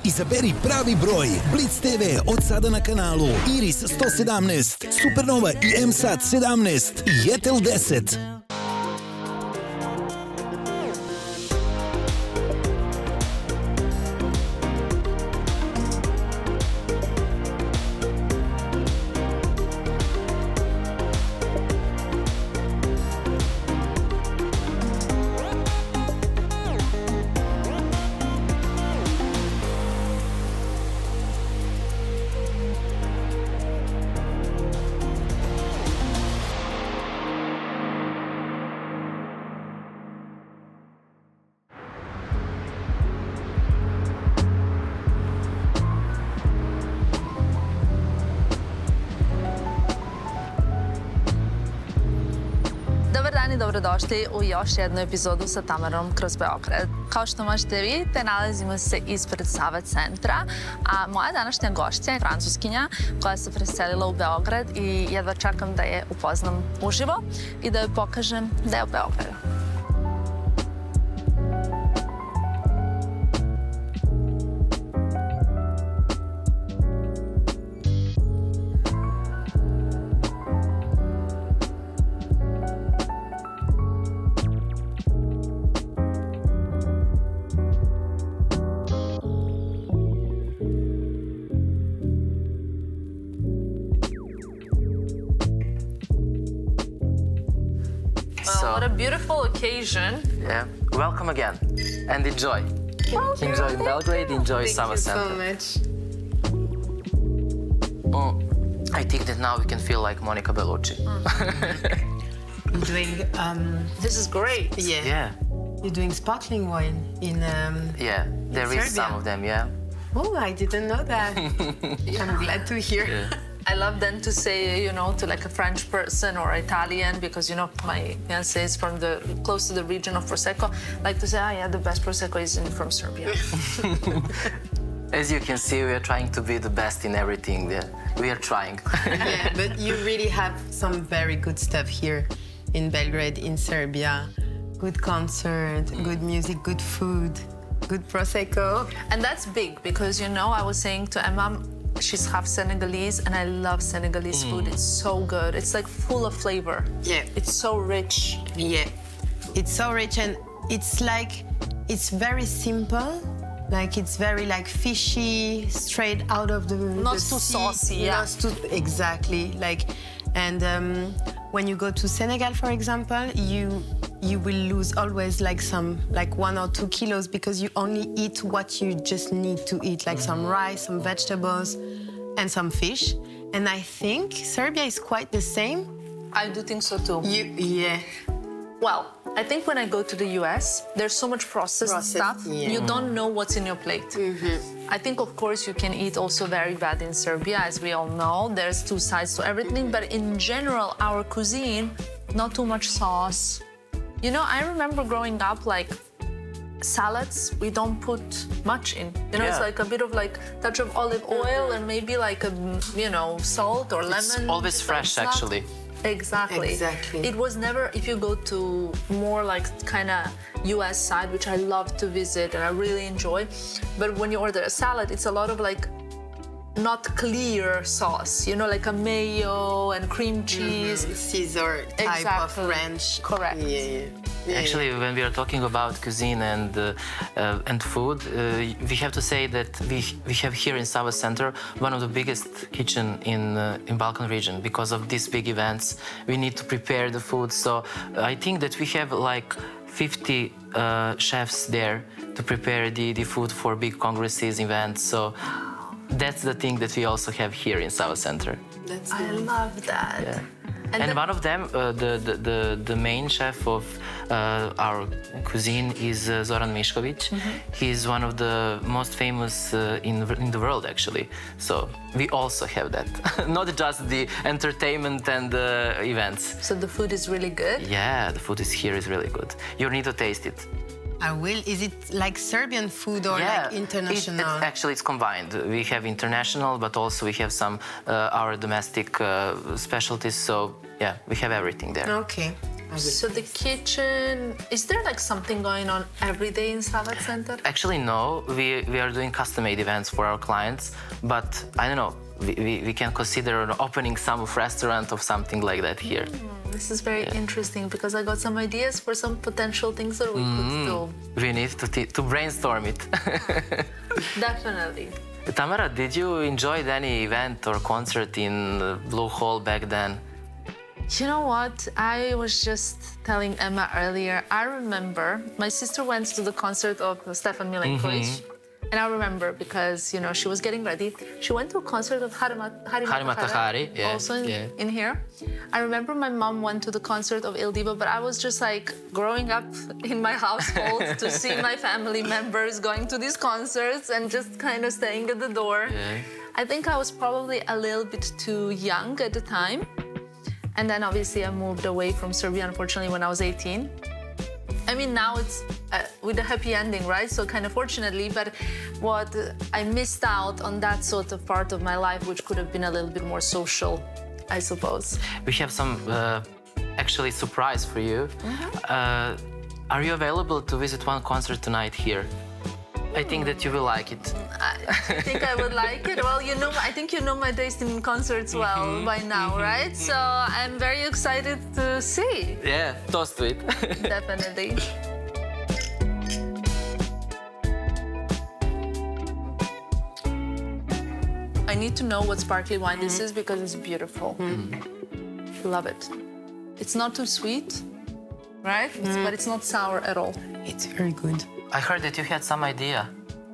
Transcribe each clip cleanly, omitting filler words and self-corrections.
Izaberi pravi broj. Blic TV od sada na kanalu Iris 117, Supernova i SAT 17 i Jetel 10. Dobrodošli u još jednu epizodu sa Tamarom kroz Beograd. Kao što možete vidjeti, nalazimo se ispred Sava Centra, a moja današnja gošća je francuskinja koja se preselila u Beograd i jedva čekam da je upoznam uživo i da joj pokažem deo Beograda. What a beautiful occasion. Yeah, welcome again and enjoy. Enjoy Belgrade, enjoy Sava Centar. Thank you so much. I think that now we can feel like Monica Bellucci. Doing, This is great. Yeah. You're doing sparkling wine in Yeah, there is Serbia. some of them, yeah. Oh, I didn't know that. I'm glad to hear. Yeah. I love then to say, you know, to like a French person or Italian, because, you know, my fiancé is from close to the region of Prosecco, like to say, oh yeah, the best Prosecco is from Serbia. As you can see, we are trying to be the best in everything. Yeah. We are trying. Yeah, but you really have some very good stuff here in Belgrade, in Serbia. Good concert, good music, good food, good Prosecco. And that's big because, you know, I was saying to Emma, she's half Senegalese, and I love Senegalese food. It's so good. It's like full of flavor. Yeah. It's so rich. Yeah. It's so rich, and it's like, it's very simple. Like, it's very like fishy, straight out of the Not the too sea. saucy, yeah. Not too, exactly. Like, and when you go to Senegal, for example, you will lose always like 1 or 2 kilos because you only eat what you just need to eat, like some rice, some vegetables, and some fish. And I think Serbia is quite the same. I do think so too. Yeah. Well, I think when I go to the US, there's so much processed stuff, yeah. you don't know what's in your plate. I think, of course, you can eat also very bad in Serbia, as we all know. There's two sides to everything, but in general, our cuisine, not too much sauce. You know, I remember growing up, like, salads, we don't put much in. You know, It's like a bit of like touch of olive oil and maybe like a, you know, salt or lemon. It's always fresh, actually. Exactly. It was never, if you go to more like kind of US side, which I love to visit and I really enjoy, but when you order a salad, it's a lot of like not clear sauce, you know, like a mayo and cream cheese. Caesar type of French. Correct. Yeah. Actually, when we are talking about cuisine and food, we have to say that we have here in Sava Centar one of the biggest kitchen in Balkan region. Because of these big events, we need to prepare the food. So I think that we have like 50 chefs there to prepare the food for big congresses, events. So that's the thing that we also have here in Sava Centar. I love that. Yeah. And one of them, the main chef of our cuisine is Zoran Mišković. He's one of the most famous in the world, actually. So we also have that, not just the entertainment and the events. So the food is really good? Yeah, the food here is really good. You need to taste it. I will. Is it like Serbian food or like international? Actually, it's combined. We have international, but also we have some our domestic specialties. So yeah, we have everything there. Okay. So the kitchen, is there like something going on every day in Sava Centar? Actually, no. We are doing custom-made events for our clients, but I don't know. We can consider opening some restaurant or something like that here. This is very interesting because I got some ideas for some potential things that we could do. We need to brainstorm it. Definitely. Tamara, did you enjoy any event or concert in Blue Hall back then? You know what? I was just telling Emma earlier, I remember my sister went to the concert of Stefan Milenkovic. And I remember because, you know, she was getting ready. She went to a concert of Hari Matahari, yeah, also in here. I remember my mom went to the concert of Il Divo, but I was just like growing up in my household to see my family members going to these concerts and just kind of staying at the door. Yeah. I think I was probably a little bit too young at the time. And then obviously I moved away from Serbia, unfortunately, when I was 18. I mean, now it's with a happy ending, right? So kind of fortunately, but what I missed out on that sort of part of my life, which could have been a little bit more social, I suppose. We have some actually surprise for you. Are you available to visit one concert tonight here? I think that you will like it. I think I would like it. Well, you know, I think you know my taste in concerts well by now, right? So I'm very excited to see. Yeah, toast to it. Definitely. I need to know what sparkly wine this is because it's beautiful. Love it. It's not too sweet, right? But it's not sour at all. It's very good. I heard that you had some idea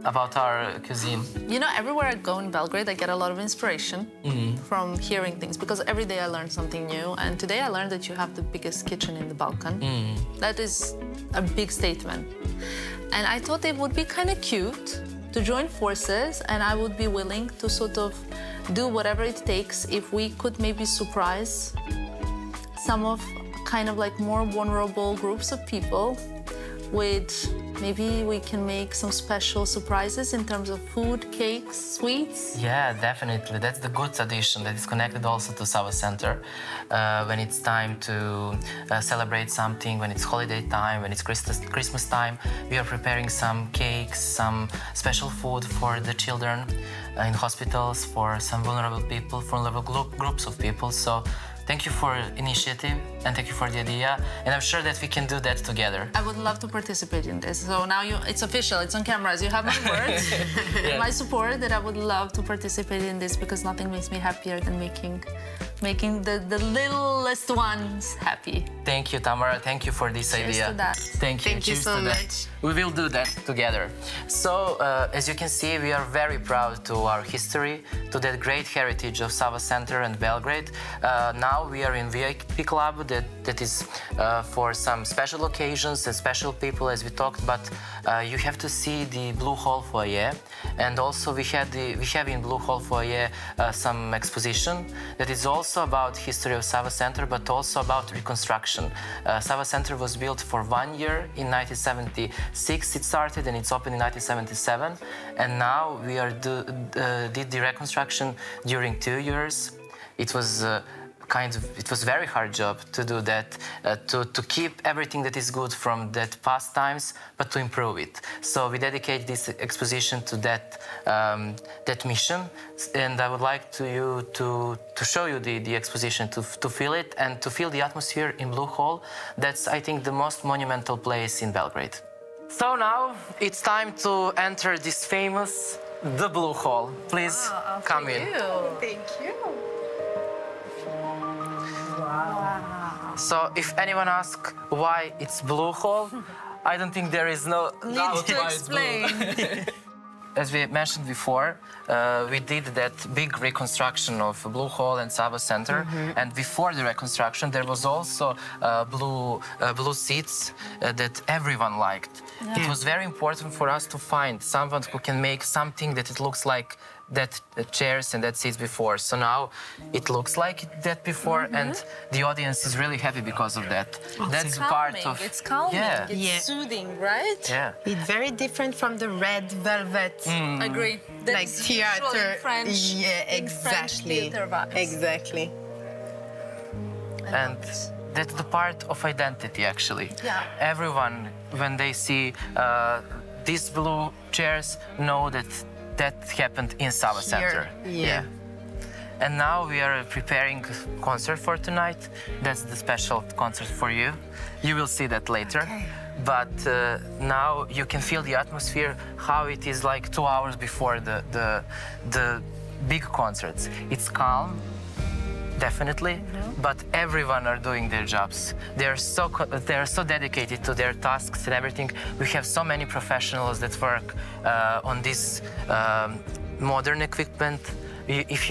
about our cuisine. You know, everywhere I go in Belgrade, I get a lot of inspiration from hearing things because every day I learn something new. And today I learned that you have the biggest kitchen in the Balkan. That is a big statement. And I thought it would be kind of cute to join forces, and I would be willing to sort of do whatever it takes if we could maybe surprise some of kind of like more vulnerable groups of people with maybe we can make some special surprises in terms of food, cakes, sweets. Yeah, definitely. That's the good tradition that is connected also to Sava Centar. When it's time to celebrate something, when it's holiday time, when it's Christmas time, we are preparing some cakes, some special food for the children in hospitals, for some vulnerable people, vulnerable groups of people. So thank you for initiative and thank you for the idea. And I'm sure that we can do that together. I would love to participate in this. So now it's official, it's on cameras. You have my word, my support that I would love to participate in this because nothing makes me happier than making the littlest ones happy. Thank you, Tamara. Thank you for this idea. Cheers to that. Thank you. Thank you so much. We will do that together. So, as you can see, we are very proud to our history, to that great heritage of Sava Centar and Belgrade. Now we are in VIP Club that is for some special occasions and special people, as we talked, but you have to see the Blue Hall foyer. And also we have in Blue Hall foyer some exposition that is also about history of Sava Centar, but also about reconstruction. Sava Centar was built for 1 year in 1976. It started and it's opened in 1977. And now we did the reconstruction during 2 years. It was it was a very hard job to do that, to keep everything that is good from that past times, but to improve it. So we dedicate this exposition to that mission, and I would like to show you the exposition, to feel it and to feel the atmosphere in Blue Hall. That's, I think, the most monumental place in Belgrade. So now it's time to enter this famous, the Blue Hall. Please come in. Thank you. So if anyone asks why it's Blue Hall, I don't think there is no Need to explain. As we mentioned before, we did that big reconstruction of Blue Hall and Sava Centar, and before the reconstruction there was also blue seats that everyone liked. Yeah. It was very important for us to find someone who can make something that it looks like that chairs and that seats before. So now it looks like that before, and the audience is really happy because of that. That's part of. It's calming. It's soothing, right? Yeah. It's very different from the red velvet. Agree. Like theater. French. Yeah, exactly. French theater vibes. Exactly. And that's the part of identity, actually. Yeah. Everyone, when they see these blue chairs, know that happened in Sava Centar. Yeah. And now we are preparing a concert for tonight. That's the special concert for you. You will see that later. Okay. But now you can feel the atmosphere, how it is like 2 hours before the big concerts. It's calm, definitely, but everyone are doing their jobs. They are so dedicated to their tasks and everything. We have so many professionals that work on this modern equipment. If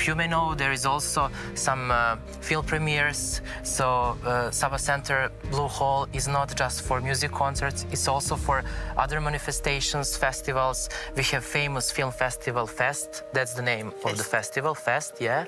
you may know, there is also some film premieres. So Sava Centar Blue Hall is not just for music concerts, it's also for other manifestations, festivals. We have famous film festival, Fest. That's the name of the festival, Fest, yeah.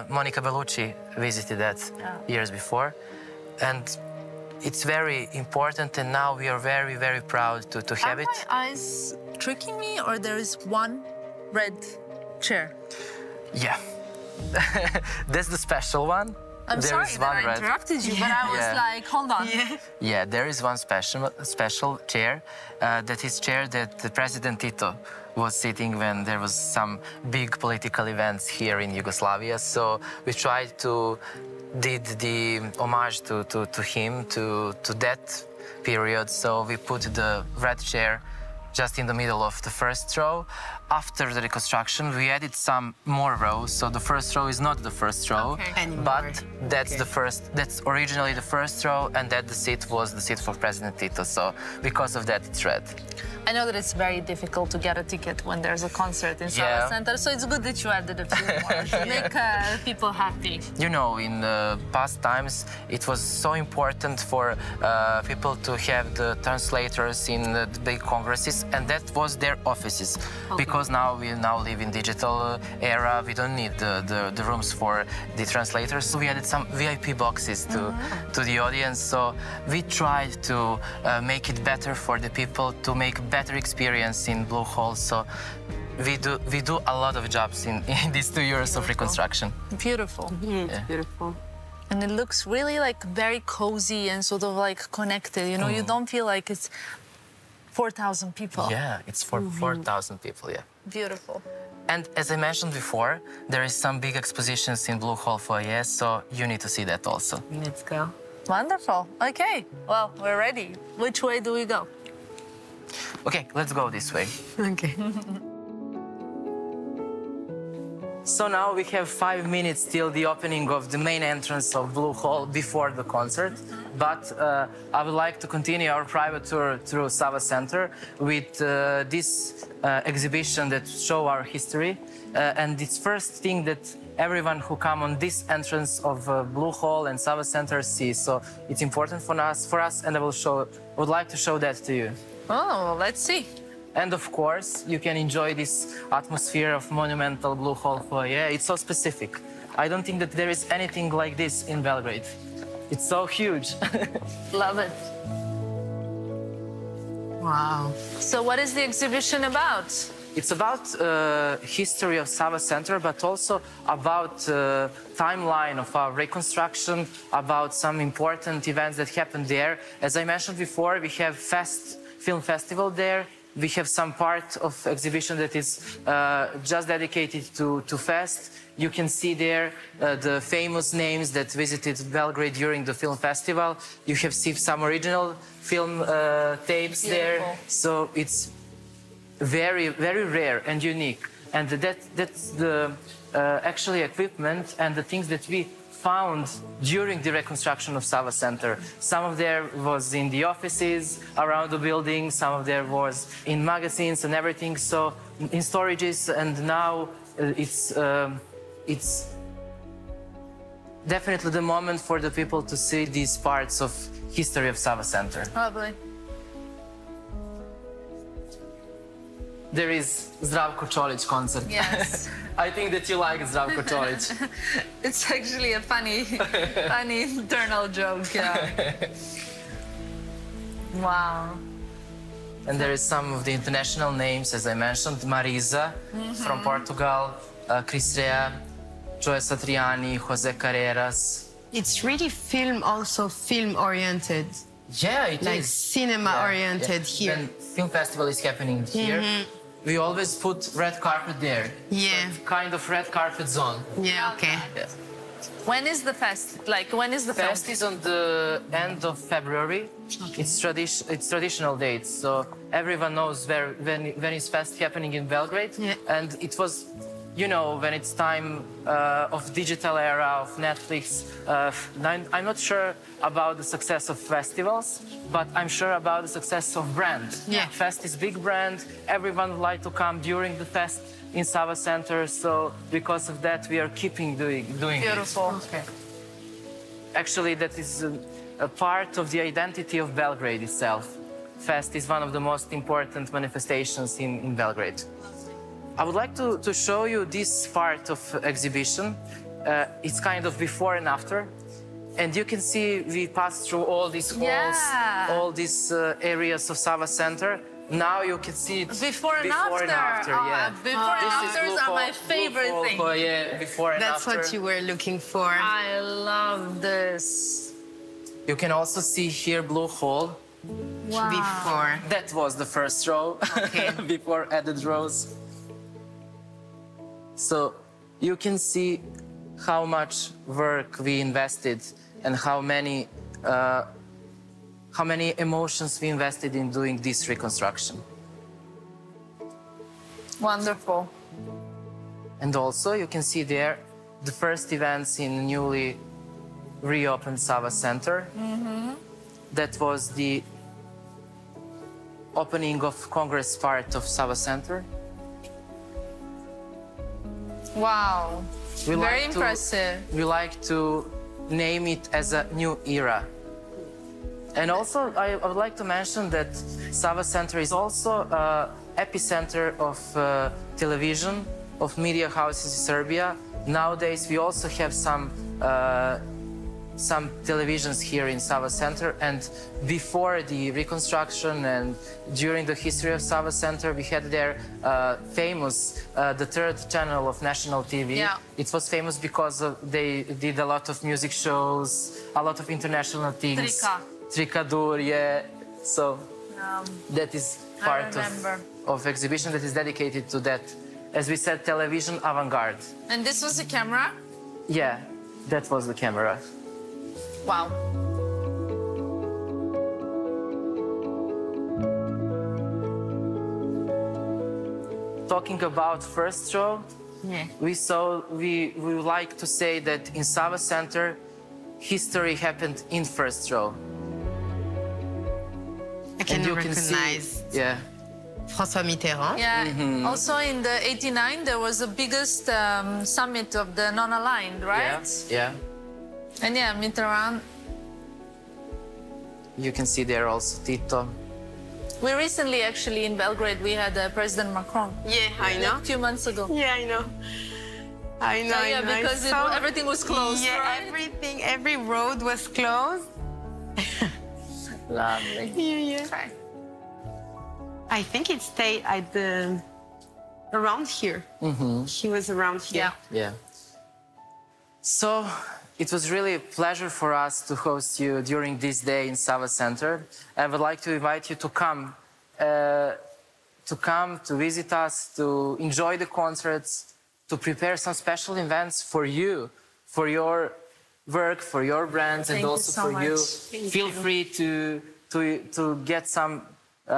Monica Bellucci visited that years before. And it's very important, and now we are very, very proud to have it. Are my eyes tricking me, or there is one red chair? Yeah. That's the special one. I'm sorry that I interrupted you, but I was like, hold on. Yeah, there is one special chair. That is chair that President Tito was sitting when there was some big political events here in Yugoslavia. So we tried to did the homage to him, to that period. So we put the red chair just in the middle of the first row. After the reconstruction, we added some more rows. So the first row is not the first row, but that's the first. That's originally the first row, and that the seat was the seat for President Tito. So because of that, it's red. I know that it's very difficult to get a ticket when there's a concert in Sava Centar, so it's good that you added a few more to make people happy. You know, in past times, it was so important for people to have the translators in the big congresses, and that was their offices. Because now we live in digital era, we don't need the rooms for the translators. So we added some VIP boxes to the audience. So we tried to make it better for the people, to make better experience in Blue Hall. So we do a lot of jobs in these 2 years of reconstruction. Beautiful. It's beautiful. And it looks really like very cozy and sort of like connected. You know, you don't feel like it's 4,000 people. Yeah, it's for 4,000 people, yeah. Beautiful. And as I mentioned before, there is some big expositions in Blue Hall foyer, so you need to see that also. Let's go. Wonderful. Okay, well, we're ready. Which way do we go? Okay, let's go this way. Okay. So now we have 5 minutes till the opening of the main entrance of Blue Hall before the concert. But I would like to continue our private tour through Sava Centar with this exhibition that shows our history. And it's first thing that everyone who come on this entrance of Blue Hall and Sava Centar sees. So it's important for us, and I would like to show that to you. Oh, let's see. And of course, you can enjoy this atmosphere of monumental Blue Hall foyer. It's so specific. I don't think that there is anything like this in Belgrade. It's so huge. Love it. Wow. So what is the exhibition about? It's about history of Sava Centar, but also about timeline of our reconstruction, about some important events that happened there. As I mentioned before, we have film festival there. We have some part of exhibition that is just dedicated to Fest. You can see there the famous names that visited Belgrade during the film festival. You have seen some original film tapes there. So it's very, very rare and unique. And that's the actually equipment and the things that we found during the reconstruction of Sava Centar. Some of there was in the offices around the building, some of there was in magazines and everything, so in storages, and now it's definitely the moment for the people to see these parts of history of Sava Centar. Lovely. There is Zdravko Čolić concert. Yes. I think that you like Zdravko Čolić. It's actually a funny internal joke, yeah. Wow. And there is some of the international names, as I mentioned. Marisa from Portugal, Chris Rea, Joe Satriani, Jose Carreras, It's really film-oriented. Yeah, it like is. cinema-oriented here. When film festival is happening here, we always put red carpet there. Yeah. So kind of red carpet zone. Yeah, okay. Yeah. When is the fest? Like, when is the Fest is on the end of February. Okay. It's traditional dates, so everyone knows when is fest happening in Belgrade. Yeah. And it was, you know, when it's time of digital era of Netflix. I'm not sure about the success of festivals, but I'm sure about the success of brand. Yeah. Fest is big brand. Everyone would like to come during the fest in Sava Centar, so because of that we are keeping doing Beautiful. it. Okay. Actually, that is a part of the identity of Belgrade itself. Fest is one of the most important manifestations in Belgrade. I would like to show you this part of exhibition. It's kind of before and after. And you can see we passed through all these halls, all these areas of Sava Centar. Now you can see it before and after. Yeah. Before and afters are my favorite thing. Yeah, before and That's after. what you were looking for. I love this. You can also see here blue hall. Wow. Before. That was the first row, Okay. before added rows. So you can see how much work we invested and how many emotions we invested in doing this reconstruction. Wonderful. And also you can see there the first events in newly reopened Sava Centar. That was the opening of Congress part of Sava Centar. Wow. Very impressive. We like to name it as a new era. And also, I would like to mention that Sava Centar is also an epicenter of television, of media houses in Serbia. Nowadays, we also have some televisions here in Sava Centar, and before the reconstruction and during the history of Sava Centar, we had there famous, the third channel of national TV. Yeah. It was famous because they did a lot of music shows, a lot of international things. Tricadur, yeah. So that is part of exhibition that is dedicated to that, as we said, television avant-garde. And this was the camera? Yeah, that was the camera. Wow. Talking about first row, we would like to say that in Sava Centar, history happened in first row. I can recognize François Mitterrand. Yeah. Also in the '89, there was the biggest summit of the non-aligned, right? Yeah. And yeah, Mitterrand. You can see there also Tito. We recently, actually, in Belgrade, we had President Macron. Yeah, I know. A few months ago. Yeah, I know. I know. Yeah, because everything was closed, right? Every road was closed. Lovely. Yeah. Okay. I think it stayed at around here. He was around here. Yeah. So it was really a pleasure for us to host you during this day in Sava Centar. I would like to invite you to come, to visit us, to enjoy the concerts, to prepare some special events for you, for your work, for your brands, and also for you. Feel free to get some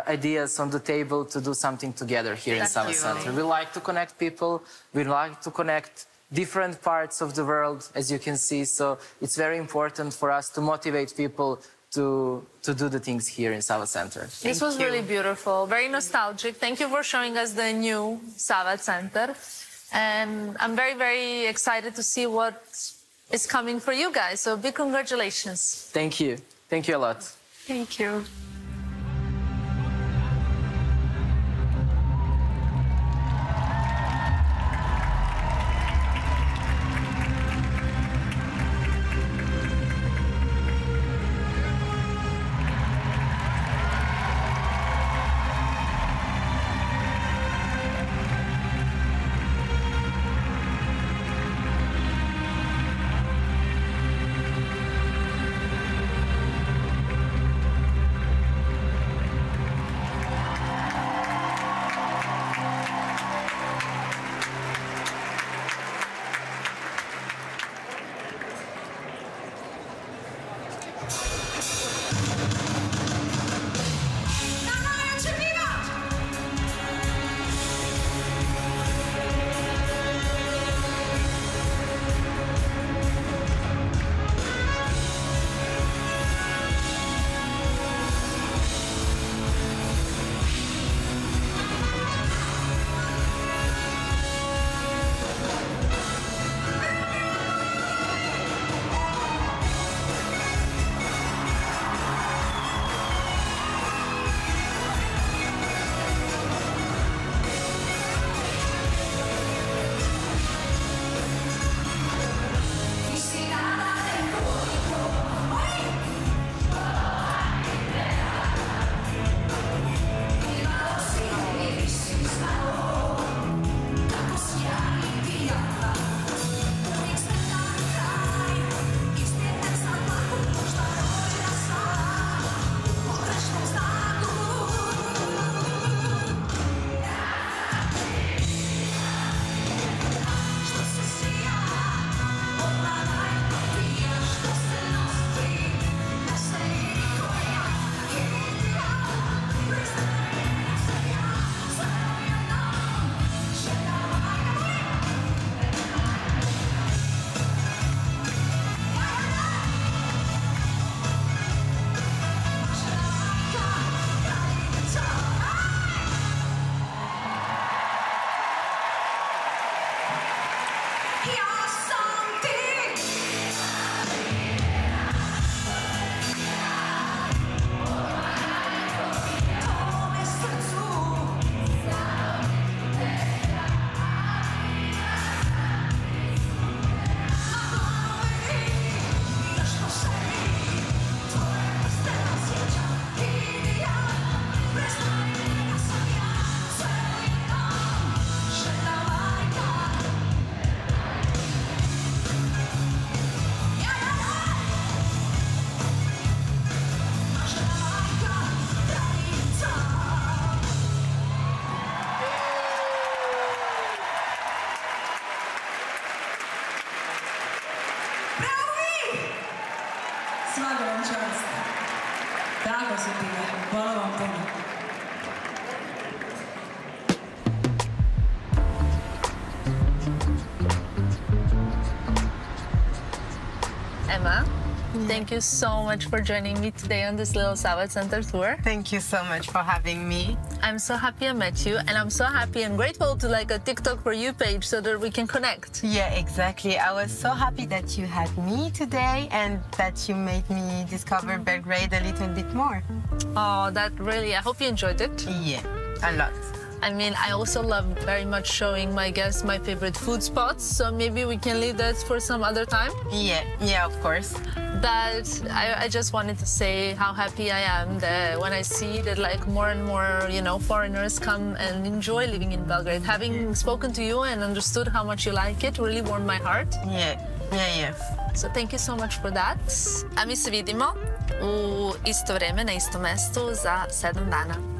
ideas on the table to do something together here in Sava Centar. We like to connect people. We like to connect different parts of the world, as you can see. So it's very important for us to motivate people to do the things here in Sava Centar. This was really beautiful, very nostalgic. Thank you for showing us the new Sava Centar. And I'm very, very excited to see what is coming for you guys. So big congratulations. Thank you. Thank you a lot. Thank you. Svaka vam čast. Tako su bile. Hvala vam puno. Emma, thank you so much for joining me today on this little Sava Centar tour. Thank you so much for having me. I'm so happy I met you, and I'm so happy and grateful to like a TikTok for you page so that we can connect. Yeah, exactly. I was so happy that you had me today and that you made me discover Belgrade a little bit more. Oh, that really, I hope you enjoyed it. Yeah, a lot. I mean, I also love very much showing my guests my favorite food spots, so maybe we can leave that for some other time. Yeah, of course. But I just wanted to say how happy I am that when I see that like more and more, you know, foreigners come and enjoy living in Belgrade. Having spoken to you and understood how much you like it really warmed my heart. Yeah. So thank you so much for that. A mi se vidimo u isto vreme na istom mestu za 7 dana.